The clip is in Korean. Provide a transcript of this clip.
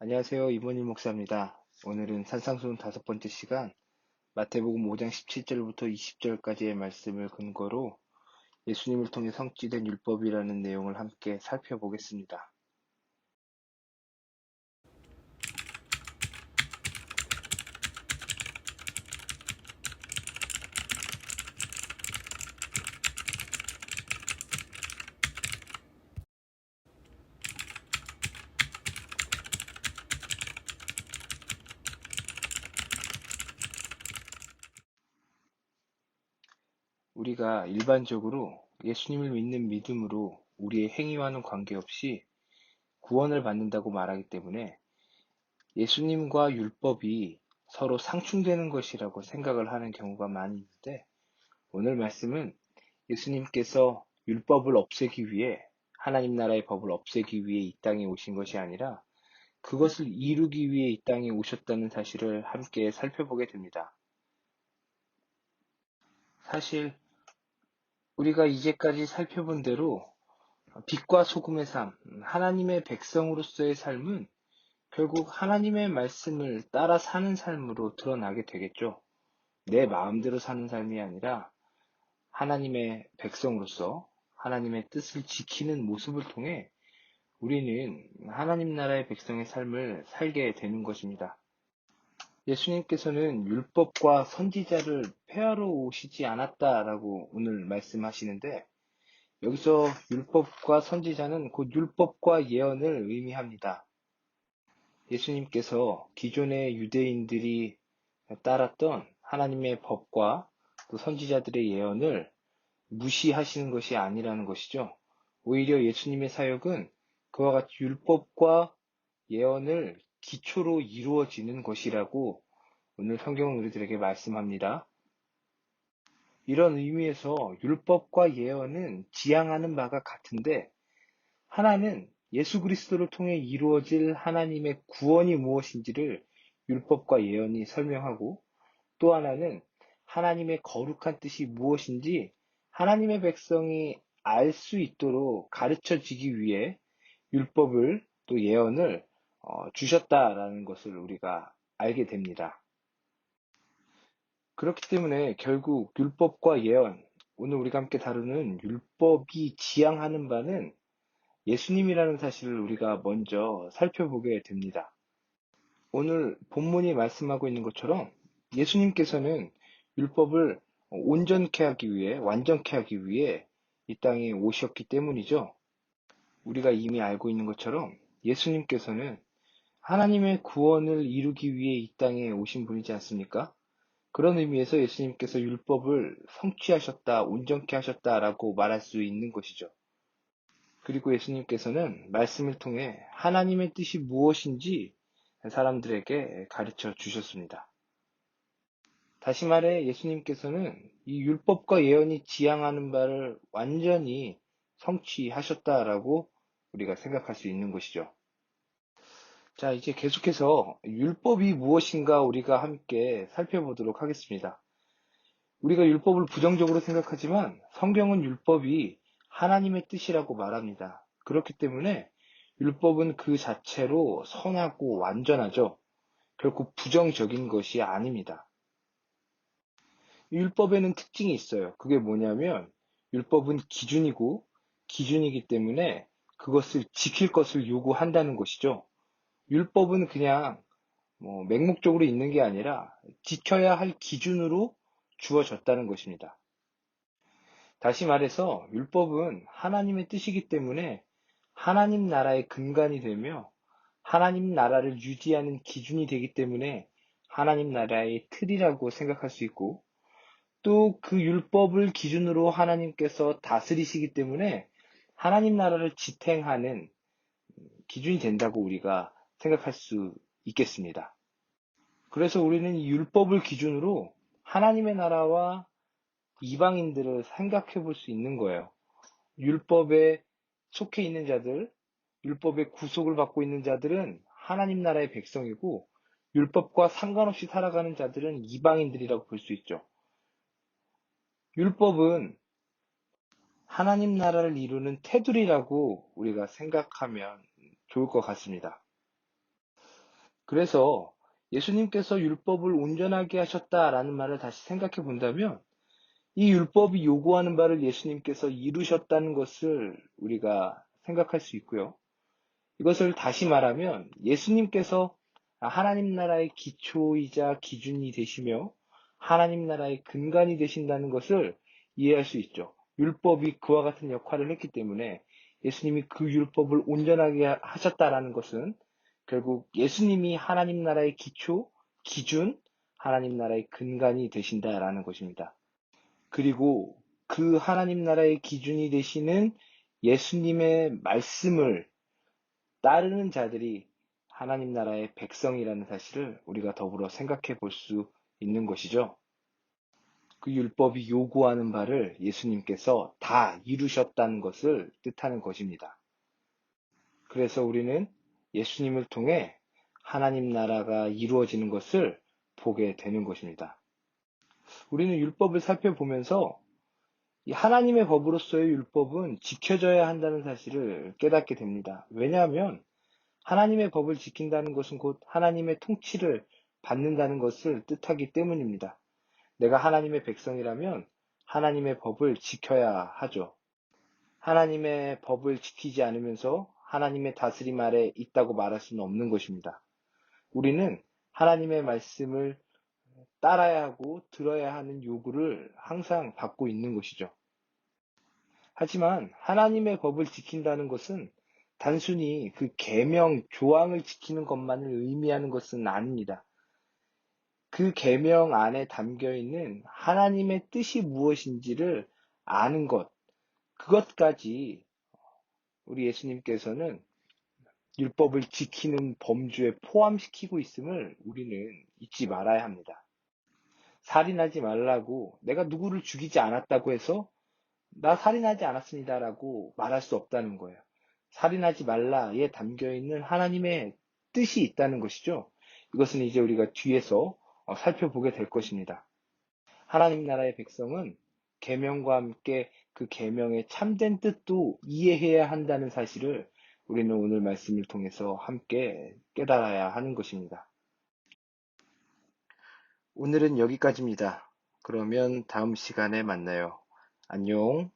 안녕하세요. 이모님 목사입니다. 오늘은 산상수훈 5번째 시간, 마태복음 5장 17절부터 20절까지의 말씀을 근거로 예수님을 통해 성취된 율법이라는 내용을 함께 살펴보겠습니다. 우리가 일반적으로 예수님을 믿는 믿음으로 우리의 행위와는 관계없이 구원을 받는다고 말하기 때문에 예수님과 율법이 서로 상충되는 것이라고 생각을 하는 경우가 많이 있는데, 오늘 말씀은 예수님께서 율법을 없애기 위해, 하나님 나라의 법을 없애기 위해 이 땅에 오신 것이 아니라 그것을 이루기 위해 이 땅에 오셨다는 사실을 함께 살펴보게 됩니다. 사실 우리가 이제까지 살펴본 대로 빛과 소금의 삶, 하나님의 백성으로서의 삶은 결국 하나님의 말씀을 따라 사는 삶으로 드러나게 되겠죠. 내 마음대로 사는 삶이 아니라 하나님의 백성으로서 하나님의 뜻을 지키는 모습을 통해 우리는 하나님 나라의 백성의 삶을 살게 되는 것입니다. 예수님께서는 율법과 선지자를 폐하러 오시지 않았다라고 오늘 말씀하시는데, 여기서 율법과 선지자는 곧 율법과 예언을 의미합니다. 예수님께서 기존의 유대인들이 따랐던 하나님의 법과 또 선지자들의 예언을 무시하시는 것이 아니라는 것이죠. 오히려 예수님의 사역은 그와 같이 율법과 예언을 기초로 이루어지는 것이라고 오늘 성경은 우리들에게 말씀합니다. 이런 의미에서 율법과 예언은 지향하는 바가 같은데, 하나는 예수 그리스도를 통해 이루어질 하나님의 구원이 무엇인지를 율법과 예언이 설명하고, 또 하나는 하나님의 거룩한 뜻이 무엇인지 하나님의 백성이 알 수 있도록 가르쳐지기 위해 율법을 또 예언을 주셨다라는 것을 우리가 알게 됩니다. 그렇기 때문에 결국 율법과 예언, 오늘 우리가 함께 다루는 율법이 지향하는 바는 예수님이라는 사실을 우리가 먼저 살펴보게 됩니다. 오늘 본문이 말씀하고 있는 것처럼 예수님께서는 율법을 온전케 하기 위해, 완전케 하기 위해 이 땅에 오셨기 때문이죠. 우리가 이미 알고 있는 것처럼 예수님께서는 하나님의 구원을 이루기 위해 이 땅에 오신 분이지 않습니까? 그런 의미에서 예수님께서 율법을 성취하셨다, 온전케 하셨다라고 말할 수 있는 것이죠. 그리고 예수님께서는 말씀을 통해 하나님의 뜻이 무엇인지 사람들에게 가르쳐 주셨습니다. 다시 말해 예수님께서는 이 율법과 예언이 지향하는 바를 완전히 성취하셨다라고 우리가 생각할 수 있는 것이죠. 자, 이제 계속해서 율법이 무엇인가 우리가 함께 살펴보도록 하겠습니다. 우리가 율법을 부정적으로 생각하지만 성경은 율법이 하나님의 뜻이라고 말합니다. 그렇기 때문에 율법은 그 자체로 선하고 완전하죠. 결코 부정적인 것이 아닙니다. 율법에는 특징이 있어요. 그게 뭐냐면 율법은 기준이고, 기준이기 때문에 그것을 지킬 것을 요구한다는 것이죠. 율법은 그냥 맹목적으로 있는 게 아니라 지켜야 할 기준으로 주어졌다는 것입니다. 다시 말해서 율법은 하나님의 뜻이기 때문에 하나님 나라의 근간이 되며 하나님 나라를 유지하는 기준이 되기 때문에 하나님 나라의 틀이라고 생각할 수 있고, 또 그 율법을 기준으로 하나님께서 다스리시기 때문에 하나님 나라를 지탱하는 기준이 된다고 우리가 생각할 수 있겠습니다. 그래서 우리는 이 율법을 기준으로 하나님의 나라와 이방인들을 생각해 볼 수 있는 거예요. 율법에 속해 있는 자들, 율법의 구속을 받고 있는 자들은 하나님 나라의 백성이고, 율법과 상관없이 살아가는 자들은 이방인들이라고 볼 수 있죠. 율법은 하나님 나라를 이루는 테두리라고 우리가 생각하면 좋을 것 같습니다. 그래서 예수님께서 율법을 온전하게 하셨다라는 말을 다시 생각해 본다면 이 율법이 요구하는 바를 예수님께서 이루셨다는 것을 우리가 생각할 수 있고요. 이것을 다시 말하면 예수님께서 하나님 나라의 기초이자 기준이 되시며 하나님 나라의 근간이 되신다는 것을 이해할 수 있죠. 율법이 그와 같은 역할을 했기 때문에 예수님이 그 율법을 온전하게 하셨다라는 것은 결국 예수님이 하나님 나라의 기초, 기준, 하나님 나라의 근간이 되신다라는 것입니다. 그리고 그 하나님 나라의 기준이 되시는 예수님의 말씀을 따르는 자들이 하나님 나라의 백성이라는 사실을 우리가 더불어 생각해 볼 수 있는 것이죠. 그 율법이 요구하는 바를 예수님께서 다 이루셨다는 것을 뜻하는 것입니다. 그래서 우리는 예수님을 통해 하나님 나라가 이루어지는 것을 보게 되는 것입니다. 우리는 율법을 살펴보면서 이 하나님의 법으로서의 율법은 지켜져야 한다는 사실을 깨닫게 됩니다. 왜냐하면 하나님의 법을 지킨다는 것은 곧 하나님의 통치를 받는다는 것을 뜻하기 때문입니다. 내가 하나님의 백성이라면 하나님의 법을 지켜야 하죠. 하나님의 법을 지키지 않으면서 하나님의 다스림 아래 있다고 말할 수는 없는 것입니다. 우리는 하나님의 말씀을 따라야 하고 들어야 하는 요구를 항상 받고 있는 것이죠. 하지만 하나님의 법을 지킨다는 것은 단순히 그 계명 조항을 지키는 것만을 의미하는 것은 아닙니다. 그 계명 안에 담겨 있는 하나님의 뜻이 무엇인지를 아는 것, 그것까지 우리 예수님께서는 율법을 지키는 범주에 포함시키고 있음을 우리는 잊지 말아야 합니다. 살인하지 말라고 내가 누구를 죽이지 않았다고 해서 나 살인하지 않았습니다라고 말할 수 없다는 거예요. 살인하지 말라에 담겨 있는 하나님의 뜻이 있다는 것이죠. 이것은 이제 우리가 뒤에서 살펴보게 될 것입니다. 하나님 나라의 백성은 계명과 함께 그 계명의 참된 뜻도 이해해야 한다는 사실을 우리는 오늘 말씀을 통해서 함께 깨달아야 하는 것입니다. 오늘은 여기까지입니다. 그러면 다음 시간에 만나요. 안녕.